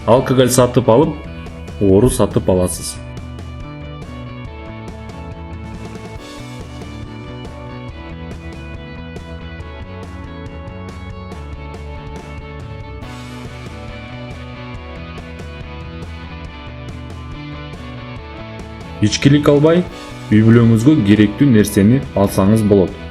алкоголь сатып алып, ору сатып аласыз. Ичкилик албай, үй бүлөңүзгө керектүү нерсени алсаңыз болот.